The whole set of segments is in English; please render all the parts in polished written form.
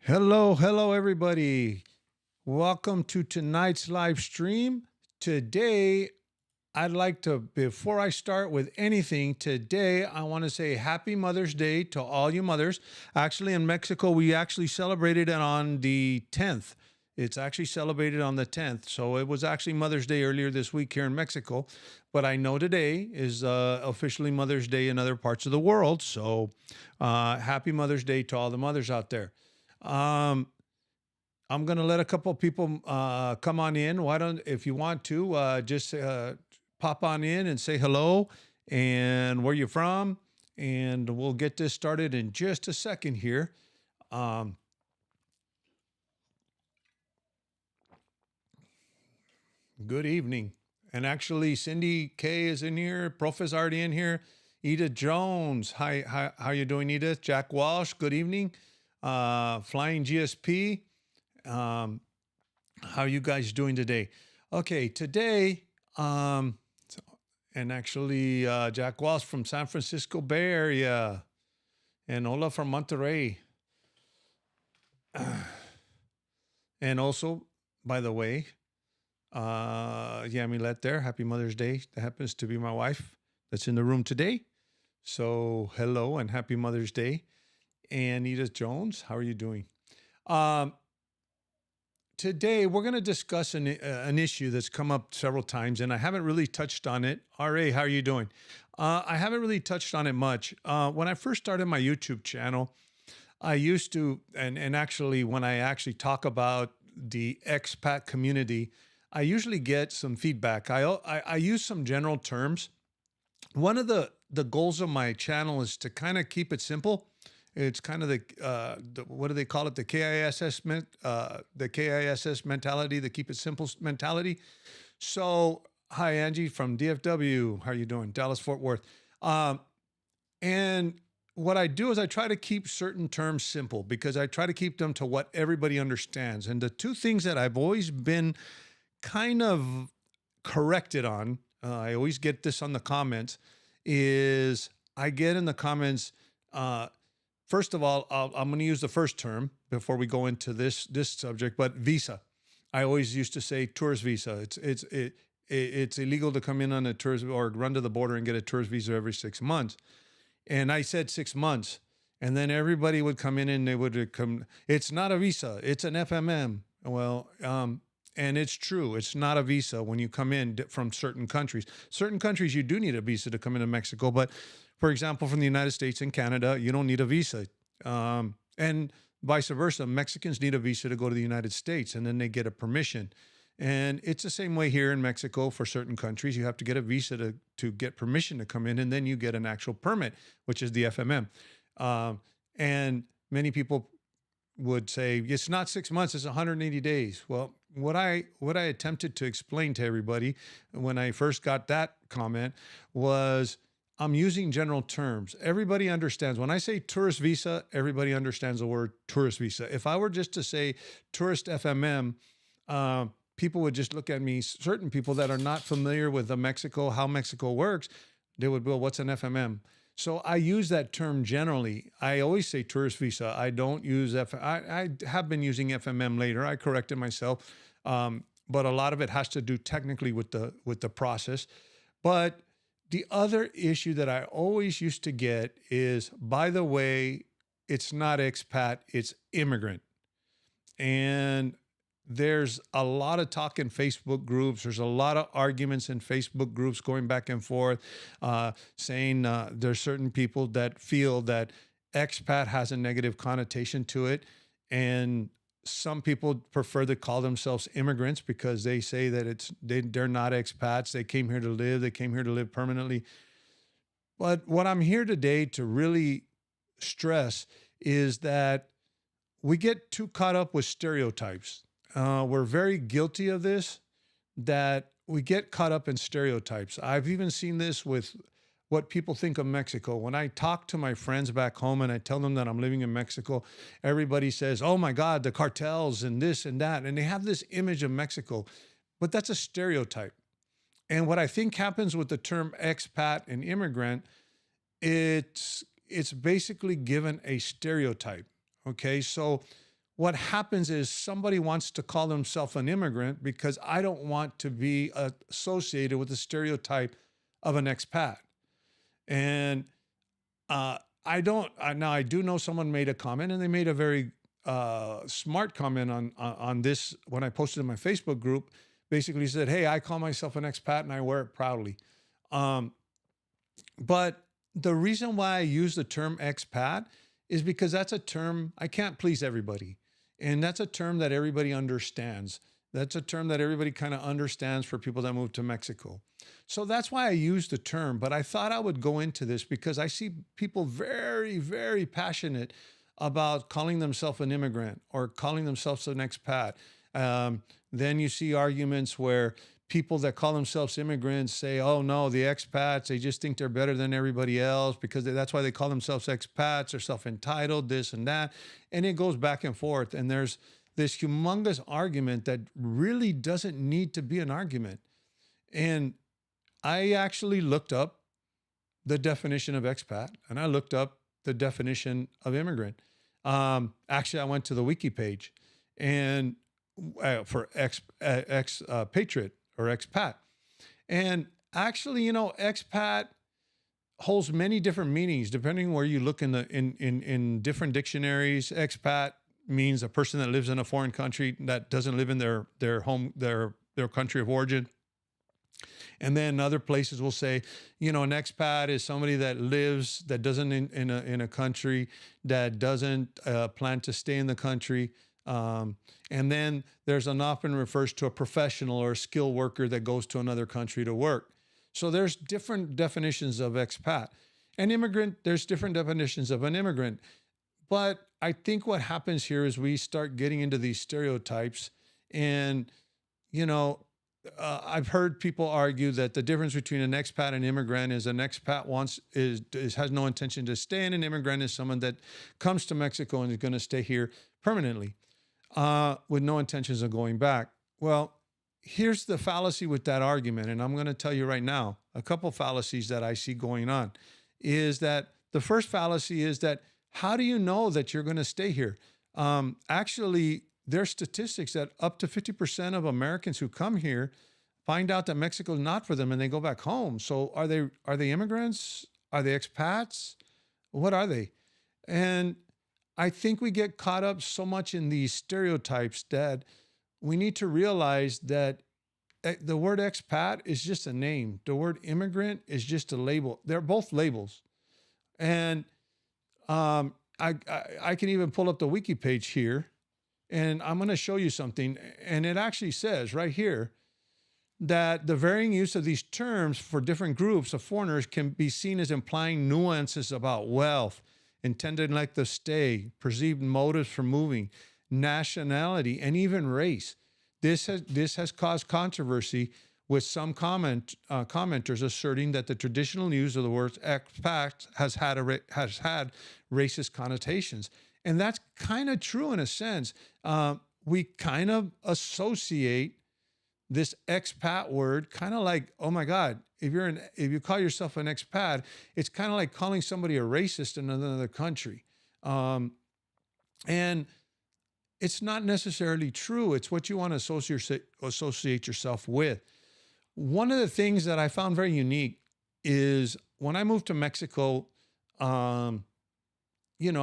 Hello, everybody. Welcome to tonight's live stream. Today, I'd like to, before I start with anything, today I want to say Happy Mother's Day to all you mothers. Actually, in Mexico, we actually celebrated it on the 10th. It's actually celebrated on the 10th. So it was actually Mother's Day earlier this week here in Mexico. But I know today is officially Mother's Day in other parts of the world. So happy Mother's Day to all the mothers out there. Um, I'm gonna let a couple of people come on in. Why don't, if you want to, just pop on in and say hello and where you're from, and we'll get this started in just a second here. Um, Good evening. And actually, Cindy K is in here. Prof is already in here. Edith Jones. Hi, how you doing, Edith? Jack Walsh. Good evening. Flying GSP. Um, how you guys doing today? Okay, today, and actually, Jack Walsh from San Francisco Bay Area, and Ola from Monterrey, and also, by the way, Yamilet there. Happy Mother's Day. That happens to be my wife that's in the room today. So hello and happy Mother's Day. And Edith Jones, how are you doing? Um, Today we're going to discuss an issue that's come up several times, and I haven't really touched on it. Ra, how are you doing? I haven't really touched on it much. When I first started my YouTube channel, I used to, and actually when I actually talk about the expat community, I usually get some feedback. I use some general terms. One of the goals of my channel is to kind of keep it simple. It's kind of the what do they call it? The KISS mentality, the keep it simple mentality. So, hi Angie from DFW. How are you doing? Dallas Fort Worth. Um, and what I do is I try to keep certain terms simple because I try to keep them to what everybody understands. And the two things that I've always been kind of corrected on, I always get this on the comments, is I get in the comments. First of all, I'm going to use the first term before we go into this subject, but visa. I always used to say tourist visa. It's illegal to come in on a tourist or run to the border and get a tourist visa every 6 months. And I said 6 months, and then everybody would come in and they would come. It's not a visa. It's an FMM. Well, and it's true. It's not a visa when you come in from certain countries. Certain countries you do need a visa to come into Mexico, but for example, from the United States and Canada, you don't need a visa. And vice versa, Mexicans need a visa to go to the United States, and then they get a permission. And it's the same way here in Mexico for certain countries. You have to get a visa to get permission to come in, and then you get an actual permit, which is the FMM. And many people would say, it's not 6 months, it's 180 days. Well, what I attempted to explain to everybody when I first got that comment was, I'm using general terms. Everybody understands. When I say tourist visa, everybody understands the word tourist visa. If I were just to say tourist FMM, people would just look at me, certain people that are not familiar with Mexico, how Mexico works, they would go, what's an FMM? So I use that term generally. I always say tourist visa. I don't use I have been using FMM later. I corrected myself. But a lot of it has to do technically with the process. But the other issue that I always used to get is, by the way, it's not expat, it's immigrant. And there's a lot of talk in Facebook groups. There's a lot of arguments in Facebook groups going back and forth, saying there's certain people that feel that expat has a negative connotation to it. And some people prefer to call themselves immigrants because they say that they're not expats. They came here to live. They came here to live permanently. But what I'm here today to really stress is that we get too caught up with stereotypes. We're very guilty of this, that we get caught up in stereotypes. I've even seen this with what people think of Mexico. When I talk to my friends back home and I tell them that I'm living in Mexico, everybody says, oh my God, the cartels and this and that. And they have this image of Mexico, but that's a stereotype. And what I think happens with the term expat and immigrant, it's basically given a stereotype. Okay, so what happens is somebody wants to call themselves an immigrant because I don't want to be associated with the stereotype of an expat. And I don't. Now I do know someone made a comment, and they made a very smart comment on this when I posted in my Facebook group. Basically said, "Hey, I call myself an expat, and I wear it proudly." Um, but the reason why I use the term expat is because that's a term I can't please everybody, and that's a term that everybody understands. That's a term that everybody kind of understands for people that move to Mexico. So that's why I use the term, but I thought I would go into this because I see people very, very passionate about calling themselves an immigrant or calling themselves an expat. Then you see arguments where people that call themselves immigrants say, oh no, the expats, they just think they're better than everybody else because that's why they call themselves expats. They're self-entitled, this and that. And it goes back and forth. And there's this humongous argument that really doesn't need to be an argument. And I actually looked up the definition of expat and I looked up the definition of immigrant. Actually, I went to the wiki page and for patriot or expat. And actually, expat holds many different meanings depending where you look in different dictionaries. Expat means a person that lives in a foreign country that doesn't live in their country of origin. And then other places will say, an expat is somebody that doesn't in a country that doesn't plan to stay in the country. And then there's an often refers to a professional or a skilled worker that goes to another country to work. So there's different definitions of expat. An immigrant, there's different definitions of an immigrant. But I think what happens here is we start getting into these stereotypes and, I've heard people argue that the difference between an expat and an immigrant is an expat has no intention to stay, and an immigrant is someone that comes to Mexico and is going to stay here permanently with no intentions of going back. Well, here's the fallacy with that argument, and I'm going to tell you right now a couple fallacies that I see going on. Is that the first fallacy is that how do you know that you're going to stay here? Actually, there's statistics that up to 50% of Americans who come here find out that Mexico is not for them and they go back home. So are they immigrants? Are they expats? What are they? And I think we get caught up so much in these stereotypes that we need to realize that the word expat is just a name. The word immigrant is just a label. They're both labels. And I can even pull up the wiki page here. And I'm going to show you something. And it actually says right here that the varying use of these terms for different groups of foreigners can be seen as implying nuances about wealth, intended length of stay, perceived motives for moving, nationality, and even race. This has caused controversy with some commenters asserting that the traditional use of the word expat has had racist connotations. And that's kind of true in a sense. We kind of associate this expat word kind of like, oh my God, if you call yourself an expat, it's kind of like calling somebody a racist in another country. And it's not necessarily true. It's what you want to associate yourself with. One of the things that I found very unique is when I moved to Mexico, I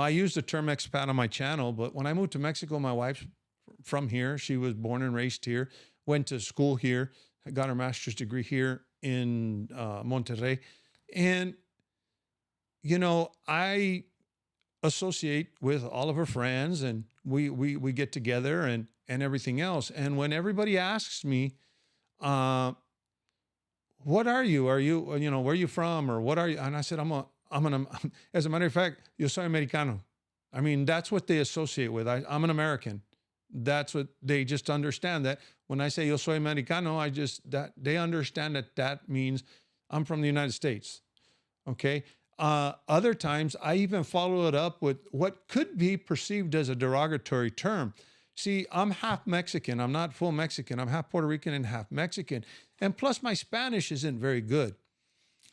use the term expat on my channel, but when I moved to Mexico, my wife's from here. She was born and raised here, went to school here, got her master's degree here in Monterrey. And, I associate with all of her friends and we get together and everything else. And when everybody asks me, what are you? Are you, where are you from? Or what are you? And I said, as a matter of fact, yo soy americano. I mean, that's what they associate with. I'm an American. That's what they just understand that when I say yo soy americano, they understand that means I'm from the United States. Okay. Other times I even follow it up with what could be perceived as a derogatory term. See, I'm half Mexican. I'm not full Mexican. I'm half Puerto Rican and half Mexican. And plus my Spanish isn't very good.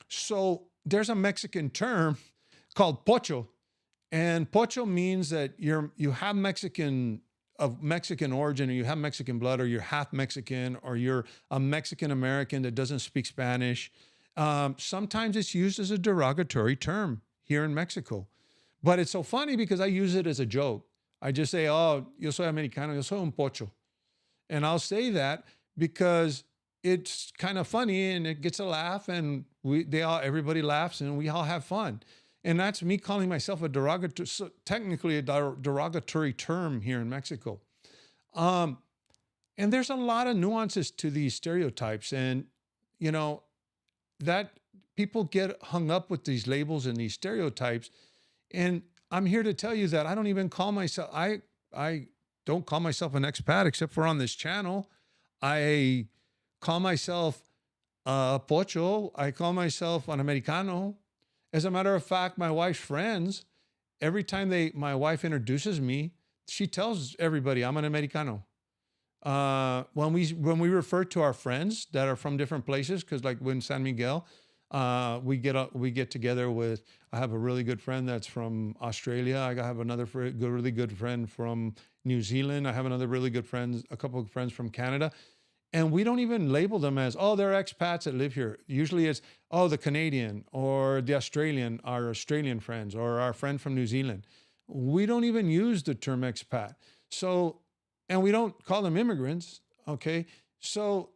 So there's a Mexican term called pocho, and pocho means that you have Mexican of Mexican origin, or you have Mexican blood, or you're half Mexican, or you're a Mexican American that doesn't speak Spanish, sometimes it's used as a derogatory term here in Mexico. But it's so funny because I use it as a joke. I just say, oh, yo soy americano, yo soy un pocho. And I'll say that because it's kind of funny and it gets a laugh, and everybody laughs and we all have fun. And that's me calling myself a derogatory, so technically a derogatory term here in Mexico. And there's a lot of nuances to these stereotypes. And, that people get hung up with these labels and these stereotypes. And I'm here to tell you that I don't even call myself, I don't call myself an expat except for on this channel. I call myself a pocho. I call myself an americano. As a matter of fact, my wife's friends, every time my wife introduces me, she tells everybody I'm an americano. When we refer to our friends that are from different places, because like when San Miguel, we get together with. I have a really good friend that's from Australia. I have another really good friend from New Zealand. I have another really good friend, a couple of friends from Canada. And we don't even label them as, oh, they're expats that live here. Usually it's, oh, the Canadian or the Australian, our Australian friends, or our friend from New Zealand. We don't even use the term expat. So, and we don't call them immigrants, okay? So,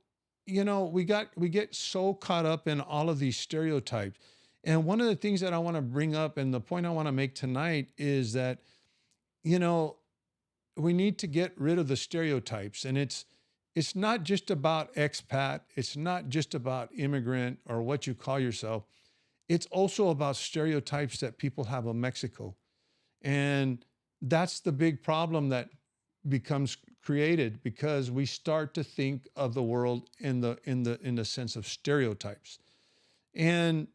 we get so caught up in all of these stereotypes. And one of the things that I want to bring up, and the point I want to make tonight, is that, we need to get rid of the stereotypes. And it's not just about expat. It's not just about immigrant or what you call yourself. It's also about stereotypes that people have of Mexico. And that's the big problem that becomes created because we start to think of the world in the sense of stereotypes. And,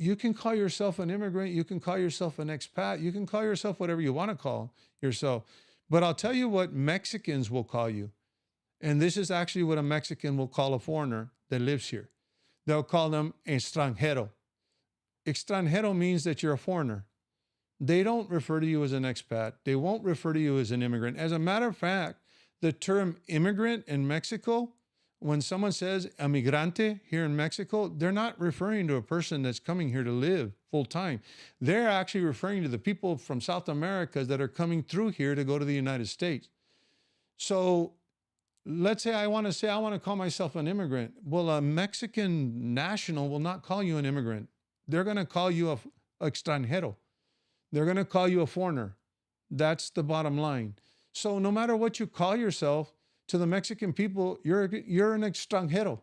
you can call yourself an immigrant, you can call yourself an expat, you can call yourself whatever you want to call yourself. But I'll tell you what Mexicans will call you. And this is actually what a Mexican will call a foreigner that lives here. They'll call them extranjero. Extranjero means that you're a foreigner. They don't refer to you as an expat. They won't refer to you as an immigrant. As a matter of fact, the term immigrant in Mexico, when someone says emigrante here in Mexico, they're not referring to a person that's coming here to live full time. They're actually referring to the people from South America that are coming through here to go to the United States. So let's say I want to call myself an immigrant. Well, a Mexican national will not call you an immigrant. They're going to call you a extranjero. They're going to call you a foreigner. That's the bottom line. So no matter what you call yourself, to the Mexican people, you're an extranjero.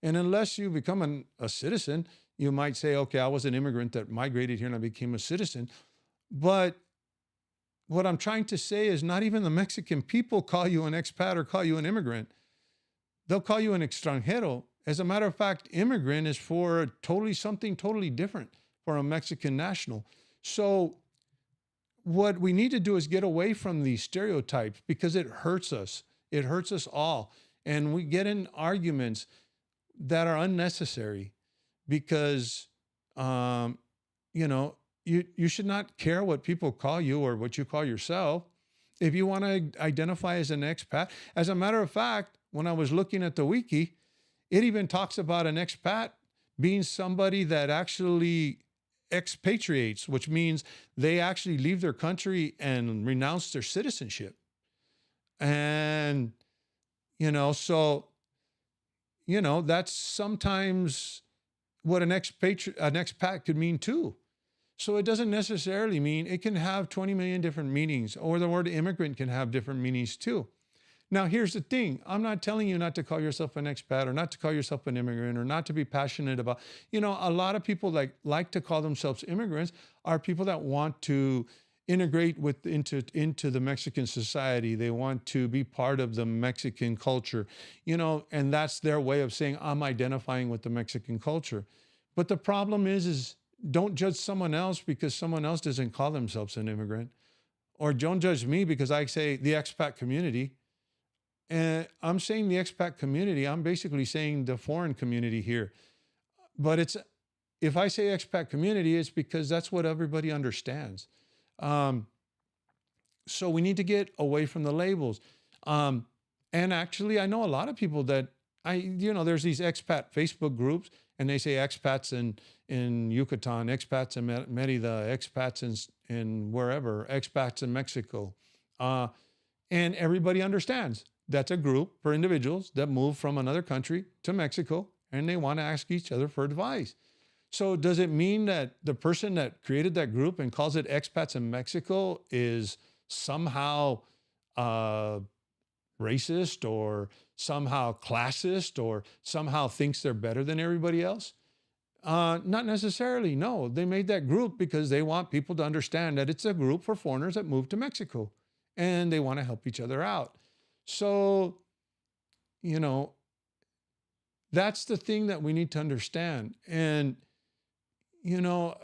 And unless you become a citizen, you might say, okay, I was an immigrant that migrated here and I became a citizen. But what I'm trying to say is not even the Mexican people call you an expat or call you an immigrant. They'll call you an extranjero. As a matter of fact, immigrant is for something totally different for a Mexican national. So what we need to do is get away from these stereotypes because it hurts us. It hurts us all. And we get in arguments that are unnecessary because, you should not care what people call you or what you call yourself. If you want to identify as an expat, as a matter of fact, when I was looking at the wiki, it even talks about an expat being somebody that actually expatriates, which means they actually leave their country and renounce their citizenship. And, that's sometimes what an expat could mean too. So it doesn't necessarily mean, it can have 20 million different meanings, or the word immigrant can have different meanings too. Now, here's the thing. I'm not telling you not to call yourself an expat or not to call yourself an immigrant or not to be passionate about, a lot of people like to call themselves immigrants are people that want to integrate into the Mexican society. They want to be part of the Mexican culture, and that's their way of saying, I'm identifying with the Mexican culture. But the problem is don't judge someone else because someone else doesn't call themselves an immigrant, or don't judge me because I say the expat community. And I'm saying the expat community, I'm basically saying the foreign community here. But if I say expat community, it's because that's what everybody understands. Um, so we need to get away from the labels. Um, and actually, I know a lot of people that there's these expat Facebook groups, and they say expats in Yucatan, expats in Merida, expats in wherever, expats in Mexico. Uh, and everybody understands that's a group for individuals that move from another country to Mexico, and they want to ask each other for advice. So does it mean that the person that created that group and calls it expats in Mexico is somehow uh, racist or somehow classist or somehow thinks they're better than everybody else? Not necessarily. No, they made that group because they want people to understand that it's a group for foreigners that move to Mexico, and they want to help each other out. So, you know, that's the thing that we need to understand. And, you know,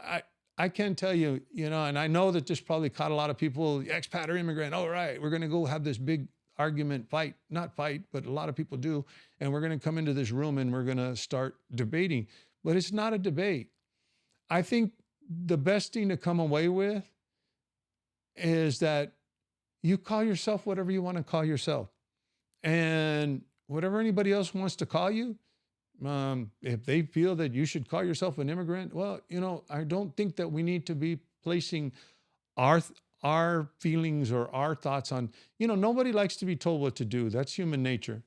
I, I can tell you, and I know that this probably caught a lot of people, expat or immigrant. All right, we're going to go have this big argument, fight, not fight, but a lot of people do. And we're going to come into this room and we're going to start debating. But it's not a debate. I think the best thing to come away with is that you call yourself whatever you want to call yourself. And whatever anybody else wants to call you, if they feel that you should call yourself an immigrant, well, I don't think that we need to be placing our our feelings or our thoughts on, nobody likes to be told what to do. That's human nature.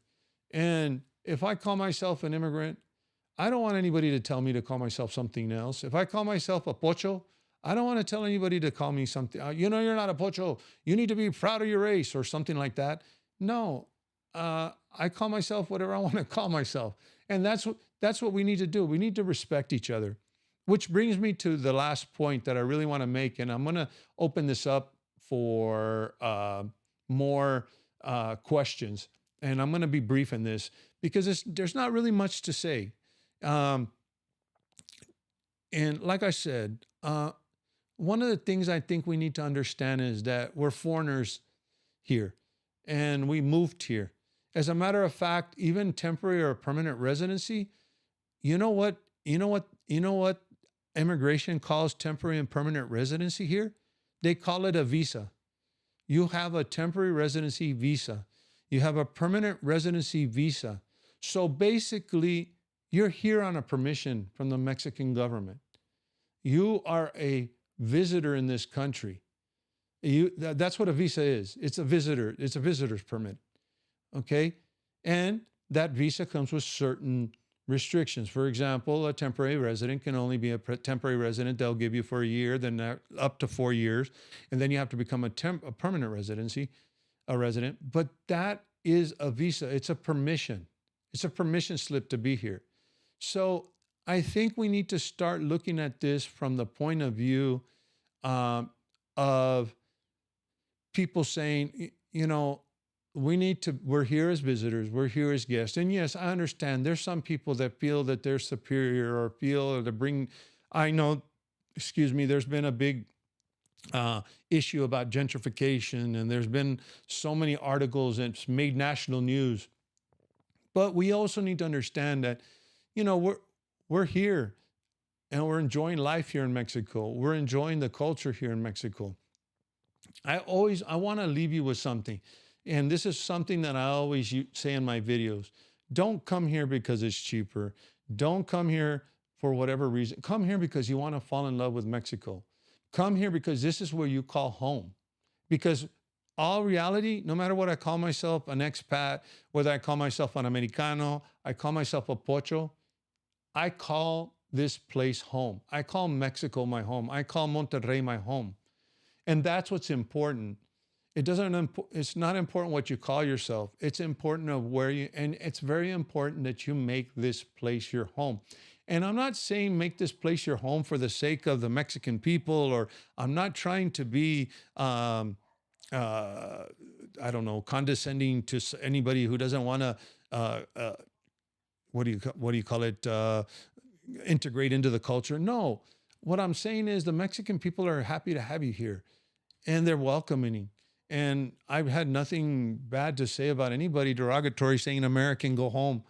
And if I call myself an immigrant, I don't want anybody to tell me to call myself something else. If I call myself a pocho, I don't want to tell anybody to call me something. You're not a pocho. You need to be proud of your race or something like that. No, I call myself whatever I want to call myself. And that's what we need to do. We need to respect each other. Which brings me to the last point that I really want to make, and I'm going to open this up for more questions. And I'm going to be brief in this because there's not really much to say. Um, and like I said, one of the things I think we need to understand is that we're foreigners here, and we moved here. As a matter of fact, even temporary or permanent residency, you know what immigration calls temporary and permanent residency here? They call it a visa. You have a temporary residency visa. You have a permanent residency visa. So basically, you're here on a permission from the Mexican government. You are a visitor in this country. That's what a visa is. It's a visitor. It's a visitor's permit. Okay? And that visa comes with certain restrictions. For example, a temporary resident can only be a temporary resident. They'll give you for a year, then up to 4 years. And then you have to become a permanent resident. But that is a visa. It's a permission. It's a permission slip to be here. So I think we need to start looking at this from the point of view of people saying, we're here as visitors, we're here as guests. And yes, I understand there's some people that feel that they're superior or feel to bring, there's been a big issue about gentrification, and there's been so many articles and it's made national news. But we also need to understand that, we're here and we're enjoying life here in Mexico. We're enjoying the culture here in Mexico. I want to leave you with something. And this is something that I always say in my videos. Don't come here because it's cheaper. Don't come here for whatever reason. Come here because you want to fall in love with Mexico. Come here because this is where you call home. Because all reality, no matter what I call myself, an expat, whether I call myself an Americano, I call myself a pocho, I call this place home. I call Mexico my home. I call Monterrey my home. And that's what's important. It's not important what you call yourself. It's important of and it's very important that you make this place your home. And I'm not saying make this place your home for the sake of the Mexican people, or I'm not trying to be, condescending to anybody who doesn't want to, what do you call it? Integrate into the culture. No, what I'm saying is the Mexican people are happy to have you here, and they're welcoming. And I've had nothing bad to say about anybody derogatory saying American go home,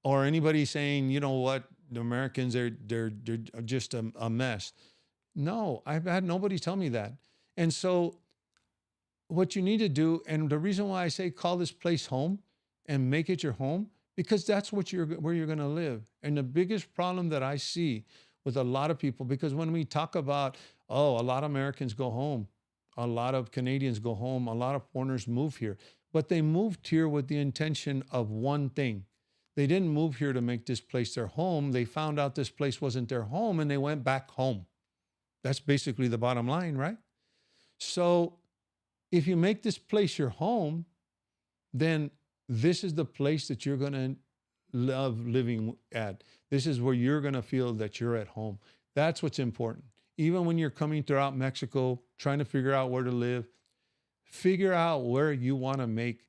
or anybody saying, the Americans they're just a mess. No, I've had nobody tell me that. And so what you need to do, and the reason why I say call this place home and make it your home, because that's what you're where you're going to live. And the biggest problem that I see with a lot of people, because when we talk about, oh, a lot of Americans go home, a lot of Canadians go home, a lot of foreigners move here, but they moved here with the intention of one thing. They didn't move here to make this place their home. They found out this place wasn't their home and they went back home. That's basically the bottom line, right? So if you make this place your home, then this is the place that you're going to love living at. This is where you're going to feel that you're at home. That's what's important. Even when you're coming throughout Mexico, trying to figure out where to live, figure out where you want to make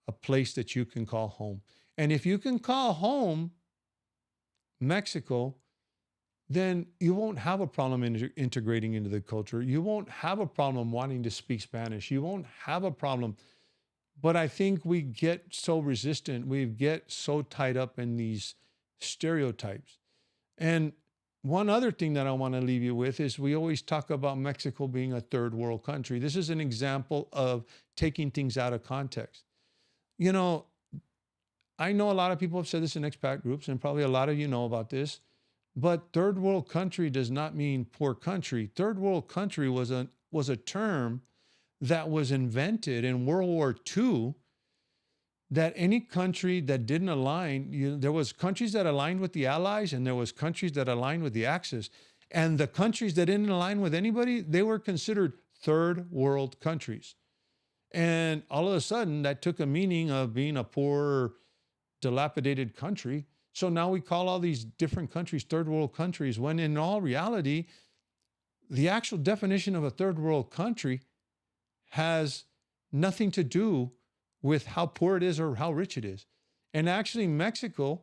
a place that you can call home. And if you can call home Mexico, then you won't have a problem integrating into the culture. You won't have a problem wanting to speak Spanish. You won't have a problem. But I think we get so resistant. We get so tied up in these stereotypes. And one other thing that I want to leave you with is we always talk about Mexico being a third world country. This is an example of taking things out of context. You know, I know a lot of people have said this in expat groups, and probably a lot of you know about this, but third world country does not mean poor country. Third world country was a term that was invented in World War II, that any country that didn't align, there was countries that aligned with the Allies and there was countries that aligned with the Axis. And the countries that didn't align with anybody, they were considered third world countries. And all of a sudden that took a meaning of being a poor, dilapidated country. So now we call all these different countries third world countries, when in all reality, the actual definition of a third world country has nothing to do with how poor it is or how rich it is. And actually Mexico,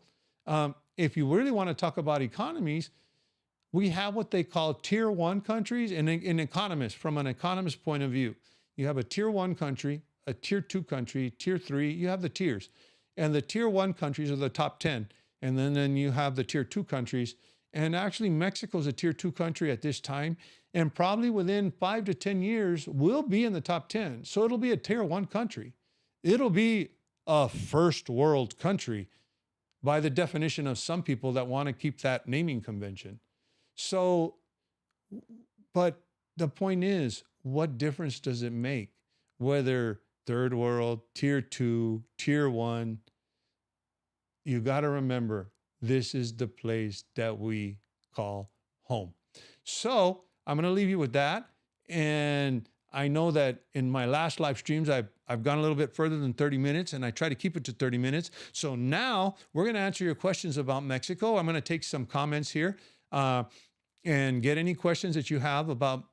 if you really want to talk about economies, we have what they call tier one countries. And in economists, from an economist point of view, you have a tier one country, a tier two country, tier three, you have the tiers. And the tier one countries are the top 10. And then you have the tier two countries. And actually Mexico is a tier two country at this time. And probably within 5 to 10 years, will be in the top 10. So it'll be a tier one country. It'll be a first world country by the definition of some people that want to keep that naming convention. So, but the point is, what difference does it make whether third world, tier two, tier one? You got to remember, this is the place that we call home. So I'm going to leave you with that. And I know that in my last live streams, I've gone a little bit further than 30 minutes, and I try to keep it to 30 minutes. So now we're going to answer your questions about Mexico. I'm going to take some comments here and get any questions that you have about,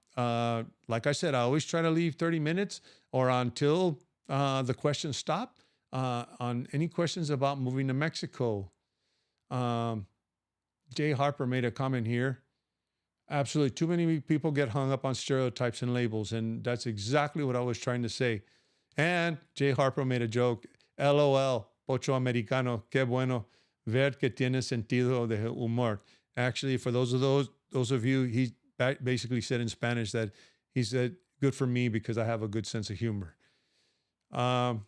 like I said, I always try to leave 30 minutes or until the questions stop on any questions about moving to Mexico. Jay Harper made a comment here. Absolutely. Too many people get hung up on stereotypes and labels. And that's exactly what I was trying to say. And Jay Harper made a joke. LOL, Pocho Americano, qué bueno ver que tiene sentido de humor. Actually, for those of you, he basically said in Spanish that he said, good for me because I have a good sense of humor. And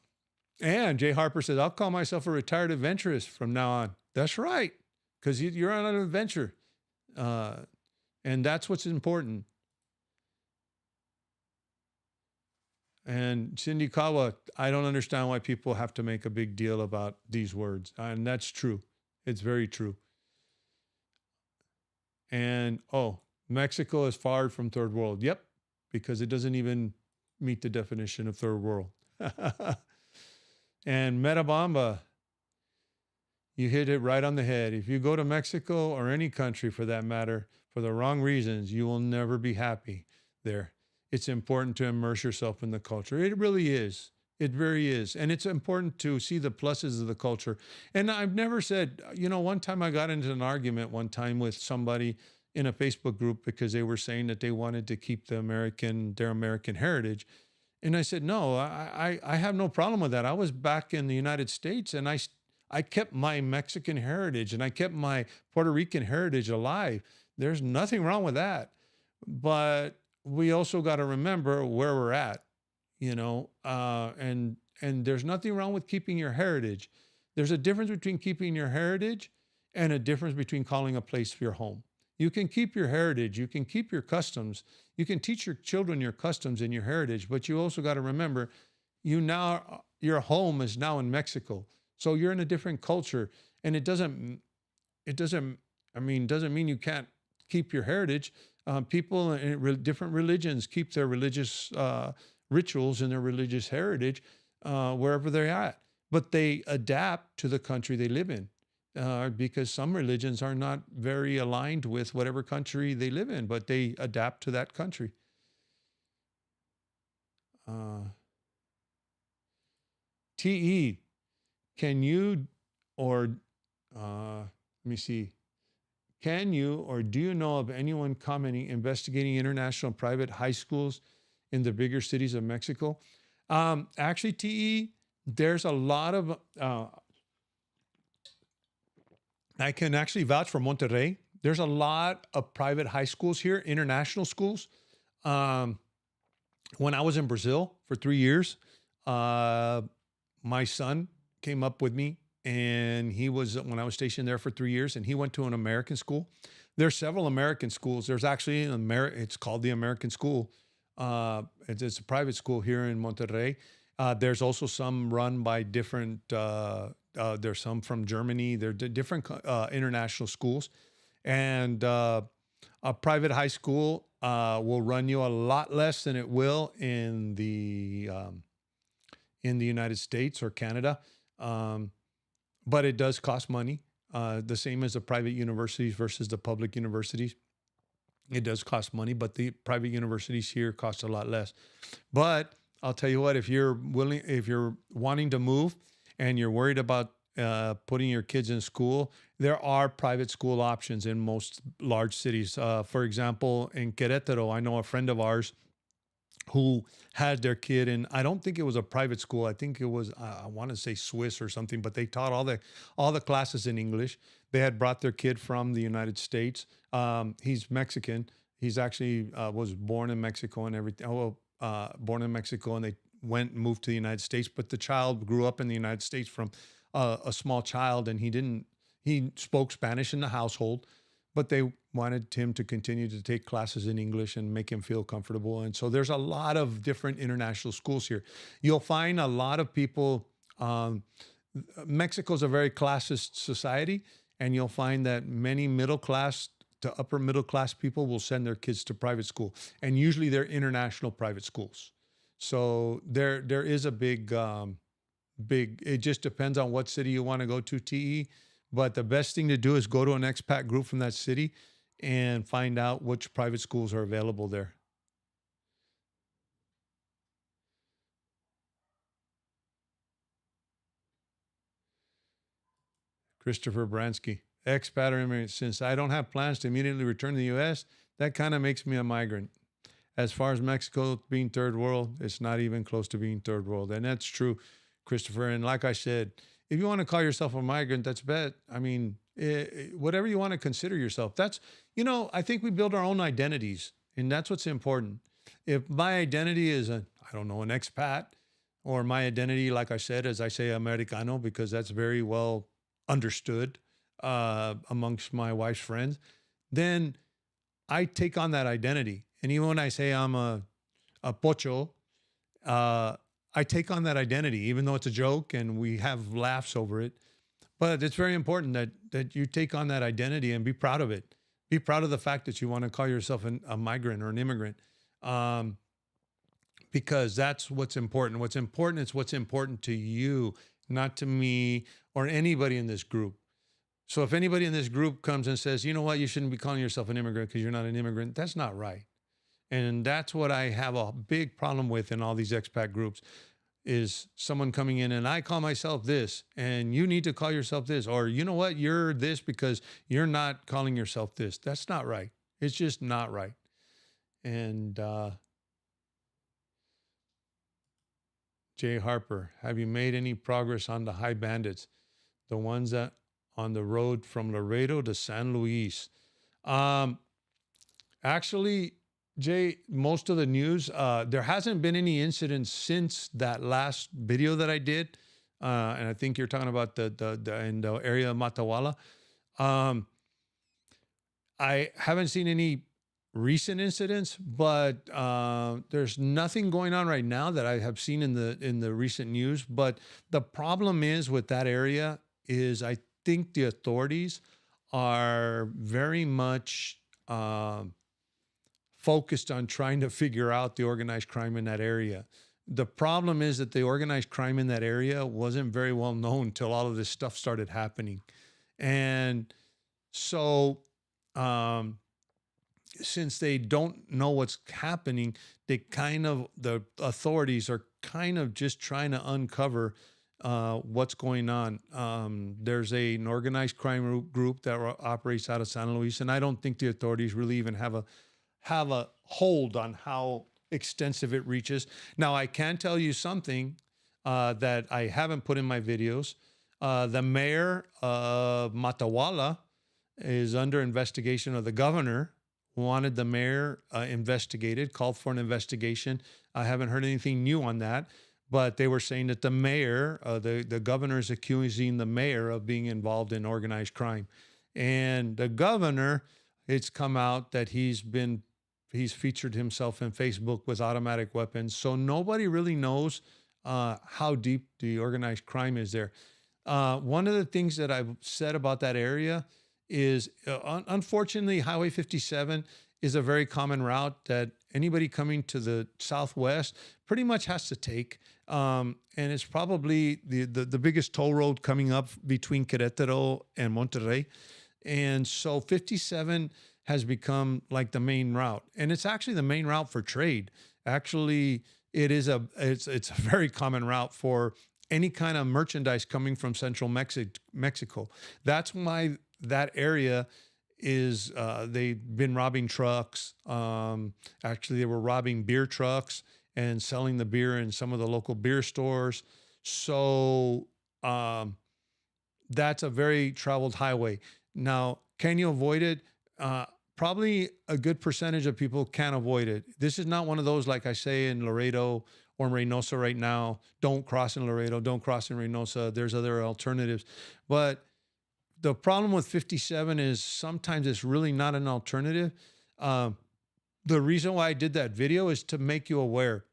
Jay Harper says, I'll call myself a retired adventurist from now on. That's right, because you're on an adventure. And that's what's important. And Cindy Kawa, I don't understand why people have to make a big deal about these words. And that's true. It's very true. And, Mexico is far from third world. Yep, because it doesn't even meet the definition of third world. And Metabamba, you hit it right on the head. If you go to Mexico or any country for that matter, for the wrong reasons, you will never be happy there. It's important to immerse yourself in the culture. It really is. It very is. And it's important to see the pluses of the culture. And I've never said, one time I got into an argument one time with somebody in a Facebook group because they were saying that they wanted to keep their American heritage. And I said, no, I have no problem with that. I was back in the United States and I kept my Mexican heritage and I kept my Puerto Rican heritage alive. There's nothing wrong with that. but we also got to remember where we're at, and there's nothing wrong with keeping your heritage. There's a difference between keeping your heritage and a difference between calling a place your home. You can keep your heritage, you can keep your customs, you can teach your children your customs and your heritage, but you also got to remember your home is now in Mexico. So you're in a different culture, and it doesn't doesn't mean you can't keep your heritage. People in different religions keep their religious rituals and their religious heritage wherever they're at, but they adapt to the country they live in, because some religions are not very aligned with whatever country they live in, but they adapt to that country. uh, te, can you or let me see. Can you or do you know of anyone commenting investigating international private high schools in the bigger cities of Mexico? Actually, TE, there's a lot of, I can actually vouch for Monterrey. There's a lot of private high schools here, international schools. Um, when I was in Brazil for 3 years, uh, my son came up with me, and he was, when I was stationed there for 3 years, and he went to an American school. There's several American schools. There's actually it's called the American School. It's a private school here in Monterrey. There's also some run by different. There's some from Germany. They're different international schools, and a private high school will run you a lot less than it will in the United States or Canada. Um, but it does cost money. The same as the private universities versus the public universities. It does cost money, but the private universities here cost a lot less. But I'll tell you what, if you're wanting to move and you're worried about putting your kids in school, there are private school options in most large cities. For example, in Querétaro, I know a friend of ours who had their kid in, I don't think it was a private school. I think it was, I want to say Swiss or something, but they taught all the classes in English. They had brought their kid from the United States. He's Mexican. He's actually was born in Mexico and everything. Born in Mexico, and they moved to the United States. But the child grew up in the United States from a small child, and he spoke Spanish in the household, but they wanted him to continue to take classes in English and make him feel comfortable. And so there's a lot of different international schools here. You'll find a lot of people. Mexico's a very classist society, and you'll find that many middle class to upper middle class people will send their kids to private school, and usually they're international private schools. So there is a big. It just depends on what city you want to go to, TE. But the best thing to do is go to an expat group from that city and find out which private schools are available there. Christopher Bransky, expat or immigrant. Since I don't have plans to immediately return to the U.S., that kind of makes me a migrant. As far as Mexico being third world, it's not even close to being third world. And that's true, Christopher. And like I said, if you want to call yourself a migrant, that's bad. I mean, whatever you want to consider yourself, I think we build our own identities, and that's what's important. If my identity is I don't know, an expat, or my identity, like I said, as I say, Americano, because that's very well understood amongst my wife's friends, then I take on that identity. And even when I say I'm a pocho, uh, I take on that identity, even though it's a joke and we have laughs over it. But it's very important that you take on that identity and be proud of it. Be proud of the fact that you want to call yourself a migrant or an immigrant, um, because that's what's important. What's important is what's important to you, not to me or anybody in this group. So if anybody in this group comes and says, you know what, you shouldn't be calling yourself an immigrant because you're not an immigrant, that's not right. And that's what I have a big problem with in all these expat groups, is someone coming in and I call myself this and you need to call yourself this, or you know what, you're this because you're not calling yourself this. That's not right. It's just not right. And Jay Harper, have you made any progress on the high bandits, the ones that on the road from Laredo to San Luis? Um, Actually, Jay, most of the news, there hasn't been any incidents since that last video that I did. And I think you're talking about the in the area of Matawala. Um, I haven't seen any recent incidents, but there's nothing going on right now that I have seen in the recent news. But the problem is with that area is I think the authorities are very much focused on trying to figure out the organized crime in that area. The problem is that the organized crime in that area wasn't very well known until all of this stuff started happening. And so, um, since they don't know what's happening, the authorities are kind of just trying to uncover what's going on. There's an organized crime group that operates out of San Luis, and I don't think the authorities really even have a hold on how extensive it reaches. Now, I can tell you something that I haven't put in my videos. The mayor of Matawala is under investigation, of the governor wanted the mayor investigated, called for an investigation. I haven't heard anything new on that, but they were saying that the mayor, the governor is accusing the mayor of being involved in organized crime. And the governor, it's come out that he's featured himself in Facebook with automatic weapons. So nobody really knows how deep the organized crime is there. One of the things that I've said about that area is, unfortunately, Highway 57 is a very common route that anybody coming to the Southwest pretty much has to take. And it's probably the biggest toll road coming up between Querétaro and Monterrey. And so 57 has become like the main route, and it's actually the main route for trade. Actually, it's a very common route for any kind of merchandise coming from central Mexico. That's why that area is, they've been robbing trucks. Actually, they were robbing beer trucks and selling the beer in some of the local beer stores. So that's a very traveled highway. Now, can you avoid it? Probably a good percentage of people can avoid it. This is not one of those, like I say, in Laredo or in Reynosa right now. Don't cross in Laredo, don't cross in Reynosa. There's other alternatives. But the problem with 57 is sometimes it's really not an alternative. The reason why I did that video is to make you aware.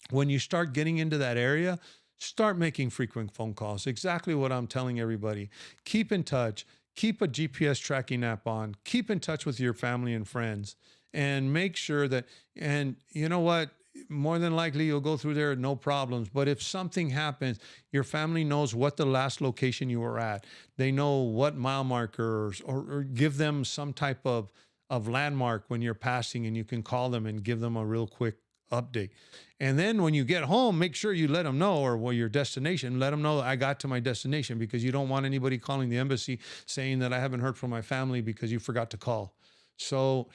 When you start getting into that area, start making frequent phone calls. Exactly what I'm telling everybody. Keep in touch. Keep a GPS tracking app on. Keep in touch with your family and friends, and make sure that, and you know what? More than likely you'll go through there, no problems. But if something happens, your family knows what the last location you were at. They know what mile markers, or give them some type of landmark when you're passing, and you can call them and give them a real quick update. And then when you get home, make sure you let them know, or your destination, let them know I got to my destination, because you don't want anybody calling the embassy saying that I haven't heard from my family because you forgot to call. So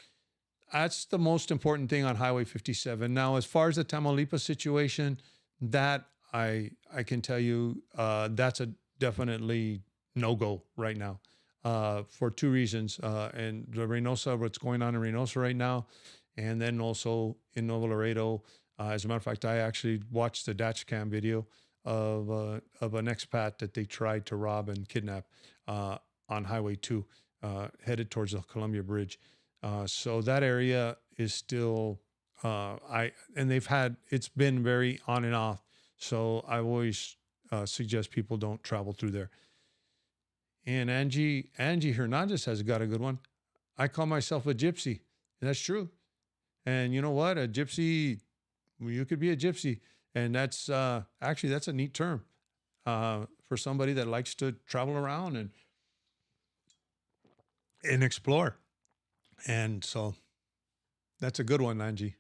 that's the most important thing on Highway 57. Now, as far as the Tamaulipas situation, that I can tell you, that's a definitely no-go right now, for two reasons. And the Reynosa, what's going on in Reynosa right now, and then also in Nuevo Laredo. As a matter of fact, I actually watched the dash cam video of an expat that they tried to rob and kidnap on Highway 2, headed towards the Columbia Bridge. So that area is still, it's been very on and off. So I always suggest people don't travel through there. And Angie Hernandez has got a good one. I call myself a gypsy. And that's true. And you know what? A gypsy, you could be a gypsy. And that's actually, that's a neat term for somebody that likes to travel around and explore. And so that's a good one, Angie.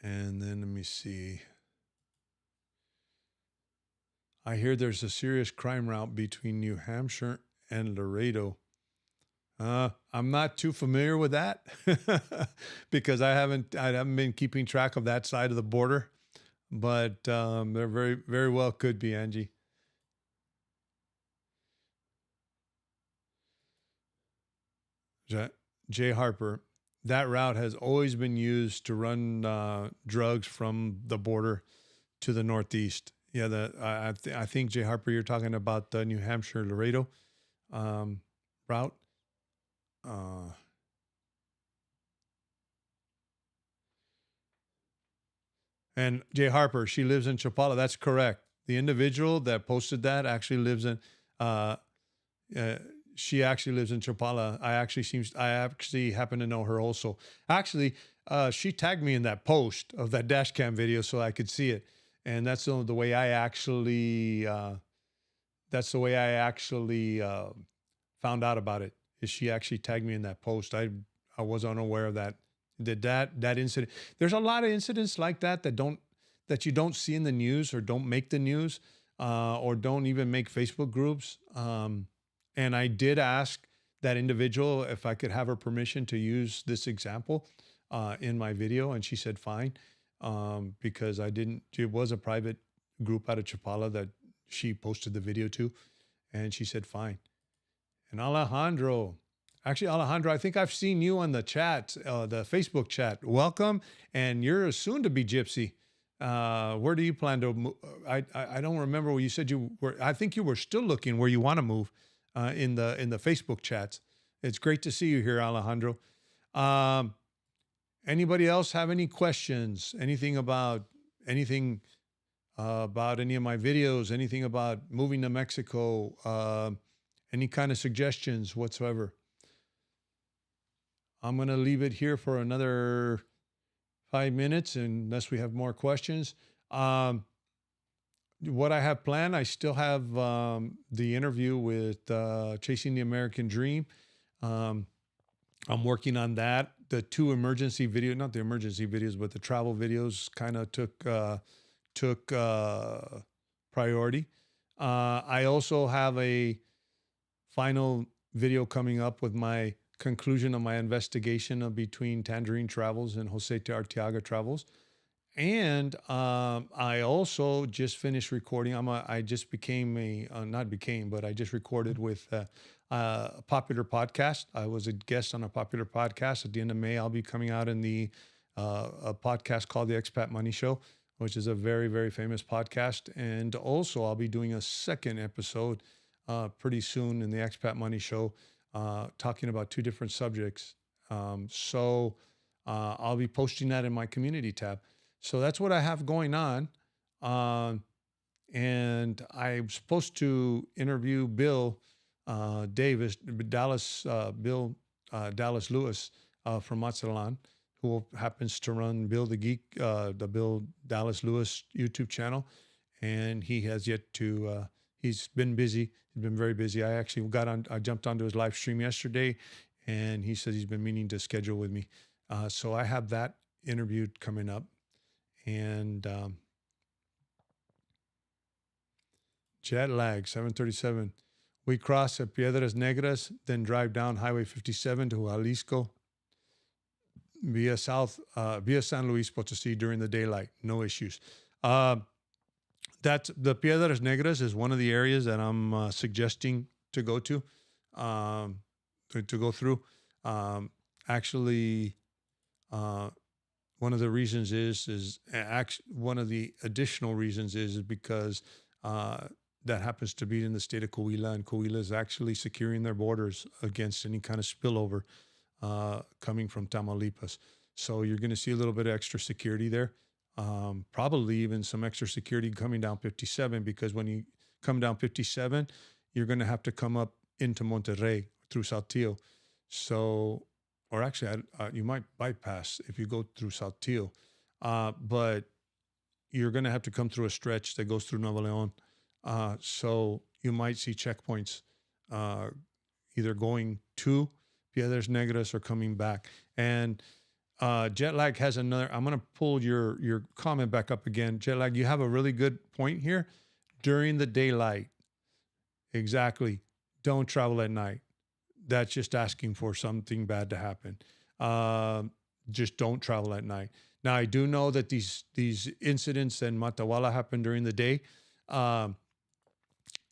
And then let me see. I hear there's a serious crime route between New Hampshire and Laredo. I'm not too familiar with that because I haven't been keeping track of that side of the border, but there very, very well could be, Angie. Jay Harper, that route has always been used to run drugs from the border to the Northeast. Yeah, I think Jay Harper, you're talking about the New Hampshire Laredo route. Uh, and Jay Harper, she lives in Chapala. That's correct. The individual that posted that actually lives in. Uh, uh, she actually lives in Chapala. I actually happen to know her also. Actually, she tagged me in that post of that dash cam video so I could see it, and the way I actually. That's the way I actually found out about it. Is she actually tagged me in that post? I was unaware of that. That incident. There's a lot of incidents like that you don't see in the news or don't make the news or don't even make Facebook groups. And I did ask that individual if I could have her permission to use this example in my video, and she said fine, because I didn't. It was a private group out of Chapala that she posted the video to, and she said fine. And Alejandro, actually Alejandro, I think I've seen you on the chat, the Facebook chat. Welcome, and you're a soon-to-be gypsy. Where do you plan to move? I don't remember where you said you were. I think you were still looking where you want to move in the Facebook chats. It's great to see you here, Alejandro. Anybody else have any questions? Anything about anything? About any of my videos, anything about moving to Mexico, any kind of suggestions whatsoever. I'm going to leave it here for another 5 minutes unless we have more questions. What I have planned, I still have the interview with Chasing the American Dream. I'm working on that. The two emergency videos, not the emergency videos, but the travel videos kind of took priority. I also have a final video coming up with my conclusion of my investigation of between Tangerine Travels and Jose Arteaga Travels. And I also just finished recording. I just became I just recorded with a popular podcast. I was a guest on a popular podcast. At the end of May, I'll be coming out in a podcast called the Expat Money Show, which is a very, very famous podcast. And also I'll be doing a second episode pretty soon in the Expat Money Show, talking about two different subjects. So I'll be posting that in my community tab. So that's what I have going on. And I'm supposed to interview Bill Davis, Dallas Lewis from Mazatlan, who happens to run Bill the Geek, the Bill Dallas Lewis YouTube channel. And he has yet to, he's been busy. He's been very busy. I jumped onto his live stream yesterday, and he said he's been meaning to schedule with me. So I have that interview coming up. And jet lag, 7:37. We cross at Piedras Negras, then drive down Highway 57 to Jalisco via San Luis Potosí during the daylight. No issues. That's the Piedras Negras is one of the areas that I'm suggesting to go to go through. Actually, one of the reasons one of the additional reasons is because that happens to be in the state of Coahuila, and Coahuila is actually securing their borders against any kind of spillover coming from Tamaulipas. So you're going to see a little bit of extra security there. Probably even some extra security coming down 57, because when you come down 57, you're going to have to come up into Monterrey through Saltillo. So, or actually, you might bypass if you go through Saltillo, but you're going to have to come through a stretch that goes through Nuevo León. So you might see checkpoints either going to Piedras Negras or coming back. And jet lag has another. I'm going to pull your comment back up again. Jet lag, you have a really good point here. During the daylight, exactly. Don't travel at night. That's just asking for something bad to happen. Just don't travel at night. Now, I do know that these incidents in Matehuala happened during the day, and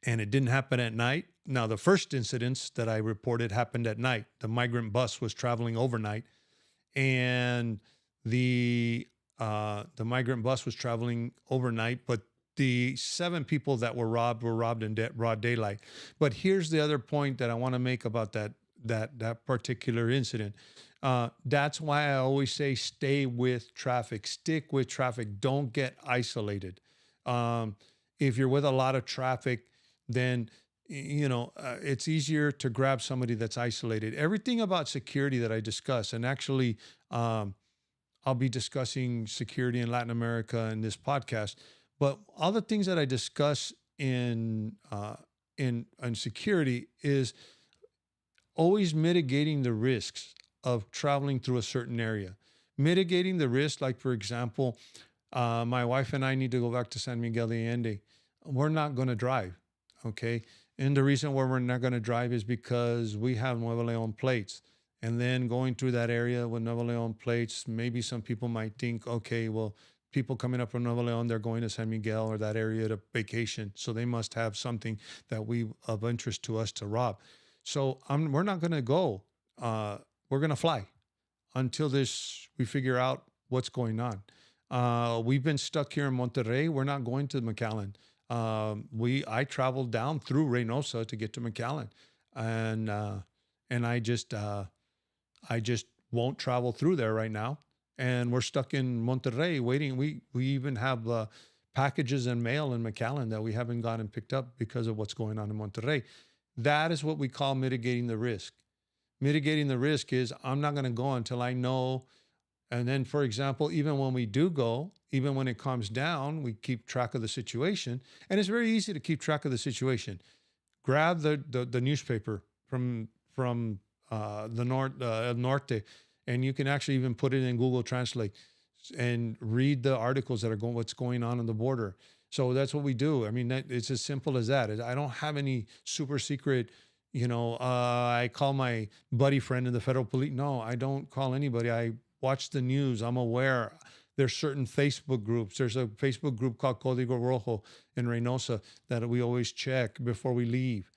it didn't happen at night. Now, the first incidents that I reported happened at night. The migrant bus was traveling overnight, and the migrant bus was traveling overnight, but the 7 people that were robbed in broad daylight. But here's the other point that I want to make about that particular incident. That's why I always say stay with traffic, stick with traffic, don't get isolated. If you're with a lot of traffic, then it's easier to grab somebody that's isolated. Everything about security that I discuss, and actually, I'll be discussing security in Latin America in this podcast. But all the things that I discuss in security is always mitigating the risks of traveling through a certain area. Mitigating the risk, like for example, my wife and I need to go back to San Miguel de Allende. We're not going to drive, okay? And the reason why we're not going to drive is because we have Nuevo Leon plates. And then going through that area with Nuevo Leon plates, maybe some people might think, okay, well, people coming up from Nuevo Leon, they're going to San Miguel or that area to vacation. So they must have something that we of interest to us to rob. So we're not going to go. We're going to fly until we figure out what's going on. We've been stuck here in Monterrey. We're not going to McAllen. I traveled down through Reynosa to get to McAllen, and I just won't travel through there right now. And we're stuck in Monterrey waiting. We even have packages and mail in McAllen that we haven't gotten picked up because of what's going on in Monterrey. That is what we call mitigating the risk. Mitigating the risk is I'm not going to go until I know. And then, for example, even when we do go, even when it calms down, we keep track of the situation. And it's very easy to keep track of the situation. Grab the newspaper from the Norte, and you can actually even put it in Google Translate and read the articles that are what's going on the border. So that's what we do. I mean, it's as simple as that. I don't have any super secret, I call my buddy friend in the federal police. No, I don't call anybody. I watch the news. I'm aware. There's certain Facebook groups. There's a Facebook group called Código Rojo in Reynosa that we always check before we leave.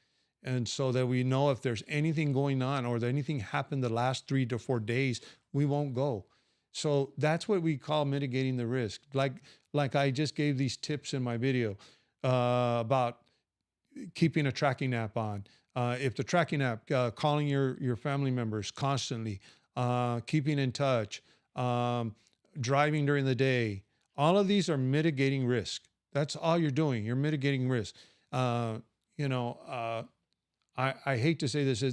And so that we know if there's anything going on or that anything happened the last 3 to 4 days, we won't go. So that's what we call mitigating the risk. Like I just gave these tips in my video about keeping a tracking app on. If the tracking app, calling your family members constantly, keeping in touch, driving during the day, all of these are mitigating risk. That's all you're doing. You're mitigating risk. I hate to say this,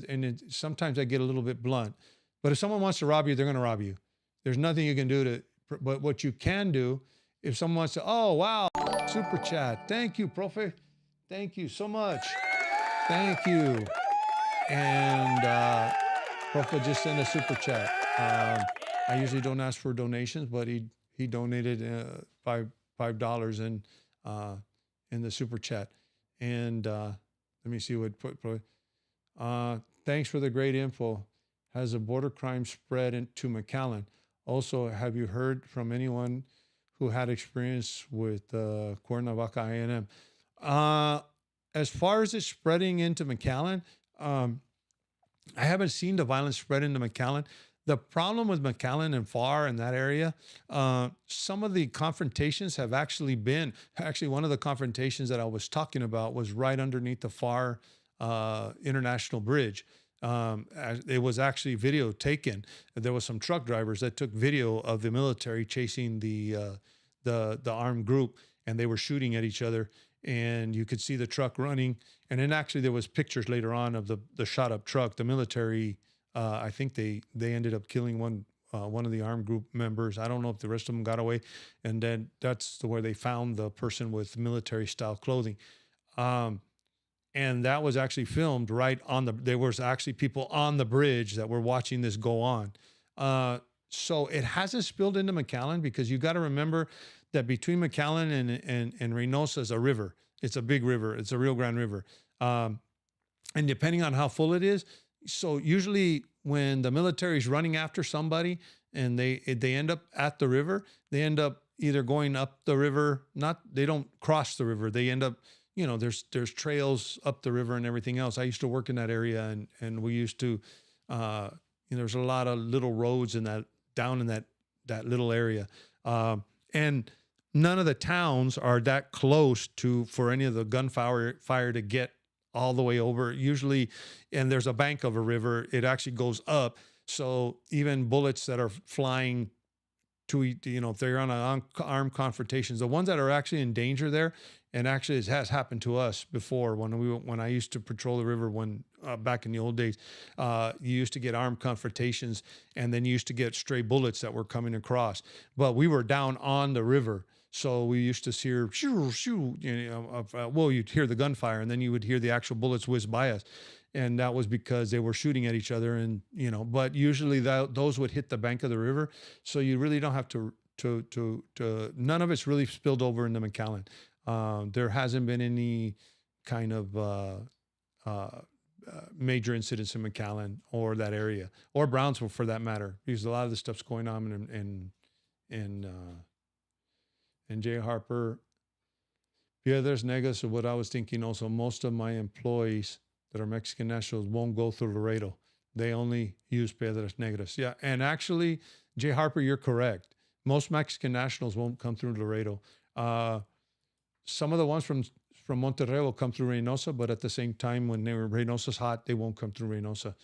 sometimes I get a little bit blunt, but if someone wants to rob you, they're going to rob you. There's nothing you can do but what you can do, if someone wants to, oh, wow, super chat. Thank you, Profe. Thank you so much. Thank you. And Profe just sent a super chat. I usually don't ask for donations, but he donated $5 in the super chat. And let me see what thanks for the great info. Has the border crime spread into McAllen? Also, have you heard from anyone who had experience with Cuernavaca I&M? As far as it spreading into McAllen, I haven't seen the violence spread into McAllen. The problem with McAllen and FAR in that area, some of the confrontations have actually one of the confrontations that I was talking about was right underneath the FAR International Bridge. It was actually video taken. There was some truck drivers that took video of the military chasing the armed group, and they were shooting at each other. And you could see the truck running. And then actually there was pictures later on of the shot up truck. The military, I think they ended up killing one of the armed group members. I don't know if the rest of them got away. And then that's where they found the person with military style clothing. And that was actually filmed right there was actually people on the bridge that were watching this go on. So it hasn't spilled into McAllen because you got to remember that between McAllen and Reynosa is a river. It's a big river. It's a Rio Grande River. And depending on how full it is, so usually when the military is running after somebody and they end up at the river, they end up either going up the river, they don't cross the river. They end up there's trails up the river and everything else. I used to work in that area, and we used to, there's a lot of little roads in that down in that little area, and none of the towns are that close to for any of the gunfire to get all the way over. Usually, and there's a bank of a river. It actually goes up, so even bullets that are flying if they're on armed confrontations, the ones that are actually in danger there, and actually it has happened to us before when I used to patrol the river back in the old days, you used to get armed confrontations, and then you used to get stray bullets that were coming across. But we were down on the river, so we used to hear shoo shoo, you'd hear the gunfire, and then you would hear the actual bullets whiz by us. And that was because they were shooting at each other, and but usually those would hit the bank of the river, so you really don't have to none of it's really spilled over into McAllen. There hasn't been any kind of major incidents in McAllen or that area, or Brownsville for that matter, because a lot of the stuff's going on in Jay Harper. Yeah, there's Negas. So what I was thinking also, most of my employees that are Mexican nationals won't go through Laredo. They only use Piedras Negras. Yeah, and actually, Jay Harper, you're correct. Most Mexican nationals won't come through Laredo. Some of the ones from Monterrey will come through Reynosa, but at the same time, when Reynosa's hot, they won't come through Reynosa.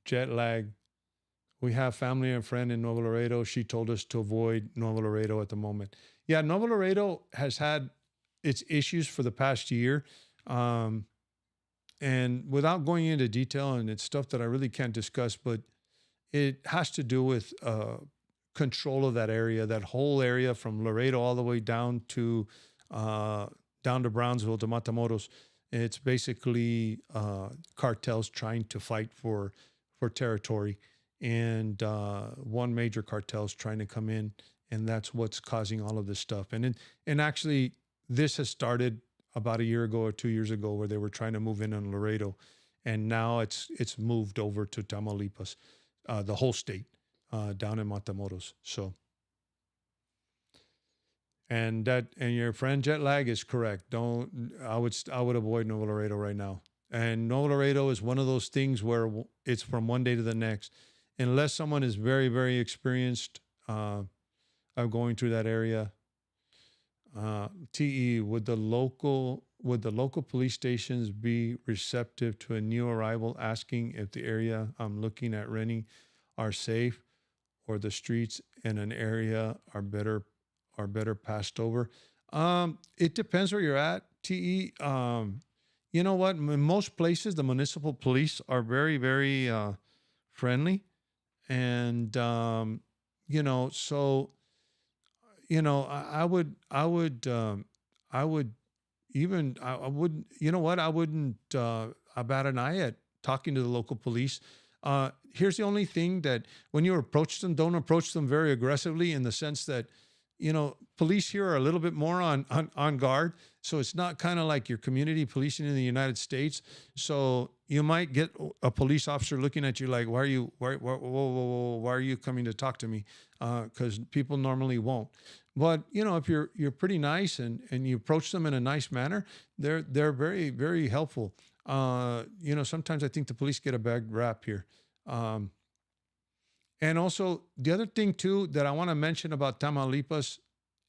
Jet lag. We have family and friend in Nuevo Laredo. She told us to avoid Nuevo Laredo at the moment. Yeah, Nuevo Laredo has had its issues for the past year. And without going into detail, and it's stuff that I really can't discuss, but it has to do with control of that area, that whole area from Laredo all the way down to Brownsville to Matamoros. It's basically cartels trying to fight for territory, and one major cartel is trying to come in, and that's what's causing all of this stuff. And actually, this has started about a year ago or 2 years ago, where they were trying to move in on Laredo, and now it's moved over to Tamaulipas, the whole state, down in Matamoros. So, and your friend jet lag is correct. I would avoid Nuevo Laredo right now. And Nuevo Laredo is one of those things where it's from one day to the next, unless someone is very, very experienced of going through that area. TE, would the local police stations be receptive to a new arrival asking if the area I'm looking at renting are safe, or the streets in an area are better passed over? It depends where you're at, TE. You know what? In most places, the municipal police are very, very friendly, and so. I wouldn't, I wouldn't bat an eye at talking to the local police. Here's the only thing, that when you approach them, don't approach them very aggressively, in the sense that, police here are a little bit more on guard. So it's not kind of like your community policing in the United States. So you might get a police officer looking at you like, why are you coming to talk to me? Because people normally won't. But, if you're pretty nice and you approach them in a nice manner, they're very, very helpful. Sometimes I think the police get a bad rap here. And also, the other thing too that I want to mention about Tamaulipas,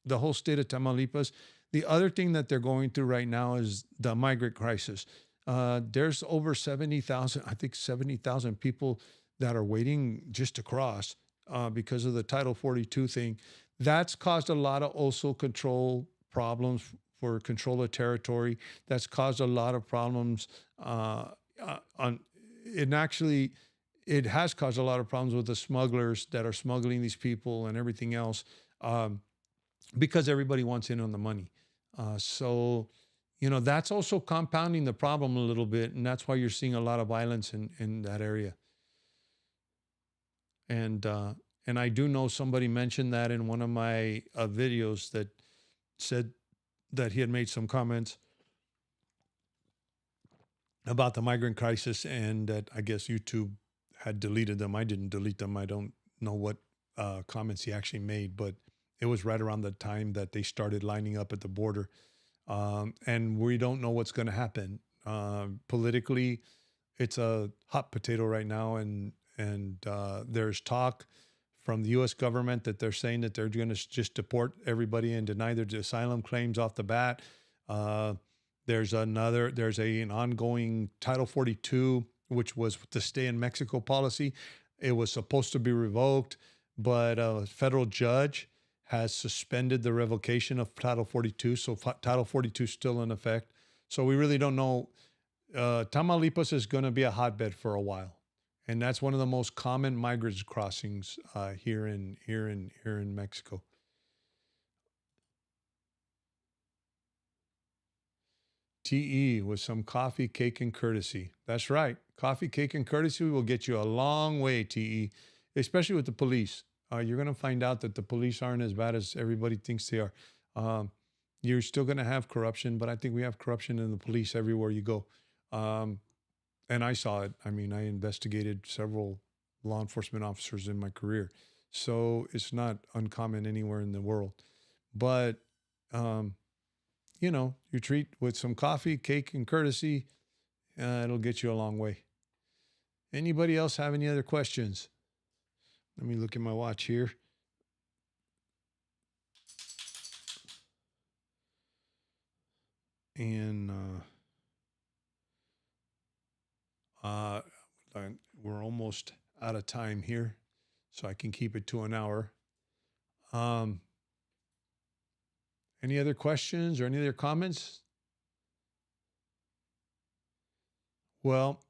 the whole state of Tamaulipas, the other thing that they're going through right now is the migrant crisis. There's over 70,000, I think 70,000 people that are waiting just to cross because of the Title 42 thing. That's caused a lot of also control problems for control of territory. That's caused a lot of problems it has caused a lot of problems with the smugglers that are smuggling these people and everything else, because everybody wants in on the money. So that's also compounding the problem a little bit, and that's why you're seeing a lot of violence in that area. And I do know somebody mentioned that in one of my videos, that said that he had made some comments about the migrant crisis, and that I guess YouTube had deleted them. I didn't delete them. I don't know what comments he actually made, but it was right around the time that they started lining up at the border. And we don't know what's going to happen. Politically, it's a hot potato right now, and there's talk from the U.S. government that they're saying that they're going to just deport everybody and deny their asylum claims off the bat. Uh, there's an ongoing Title 42, which was the stay in Mexico policy. It was supposed to be revoked, but a federal judge has suspended the revocation of Title 42. So Title 42 is still in effect. So we really don't know. Tamaulipas is going to be a hotbed for a while, and that's one of the most common migrants crossings here in Mexico. TE with some coffee, cake, and courtesy. That's right. Coffee, cake, and courtesy will get you a long way, TE, especially with the police. You're going to find out that the police aren't as bad as everybody thinks they are. Um, you're still going to have corruption, but I think we have corruption in the police everywhere you go. Um, and I saw it. I mean, I investigated several law enforcement officers in my career. So it's not uncommon anywhere in the world. But um, you treat with some coffee, cake, and courtesy, it'll get you a long way. Anybody else have any other questions? Let me look at my watch here. And uh, we're almost out of time here, so I can keep it to an hour. Any other questions or any other comments? Well,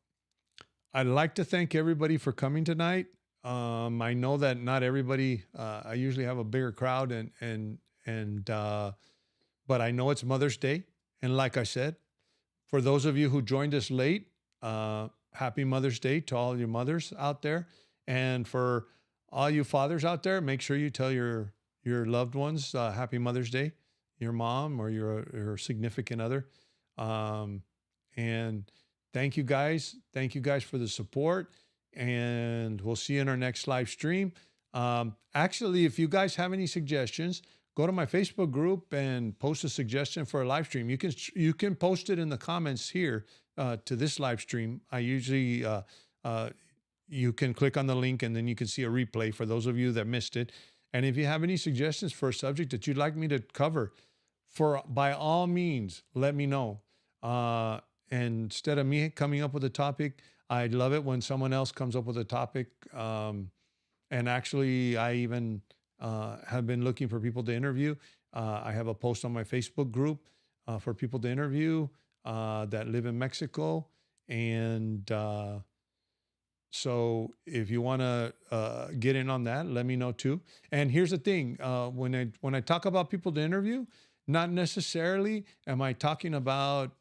I'd like to thank everybody for coming tonight. I know that not everybody. I usually have a bigger crowd, and but I know it's Mother's Day, and like I said, for those of you who joined us late, happy Mother's Day to all your mothers out there, and for all you fathers out there, make sure you tell your loved ones happy Mother's Day, your mom or your significant other, and thank you guys. Thank you guys for the support. And we'll see you in our next live stream. Actually, if you guys have any suggestions, go to my Facebook group and post a suggestion for a live stream. You can post it in the comments here to this live stream. I usually you can click on the link and then you can see a replay for those of you that missed it. And if you have any suggestions for a subject that you'd like me to cover, by all means, let me know. And instead of me coming up with a topic, I'd love it when someone else comes up with a topic. And actually, I even have been looking for people to interview. I have a post on my Facebook group for people to interview that live in Mexico. And so if you want to get in on that, let me know too. And here's the thing. When I talk about people to interview, not necessarily am I talking about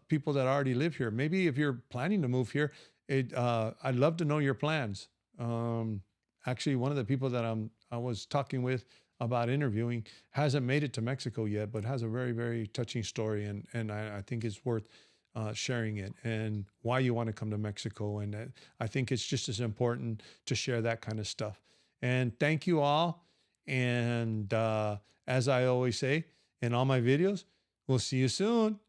people that already live here. Maybe if you're planning to move here, I'd love to know your plans. Actually, one of the people that I was talking with about interviewing hasn't made it to Mexico yet, but has a very, very touching story, and I think it's worth sharing it and why you want to come to Mexico. And I think it's just as important to share that kind of stuff. And thank you all. And as I always say in all my videos, we'll see you soon.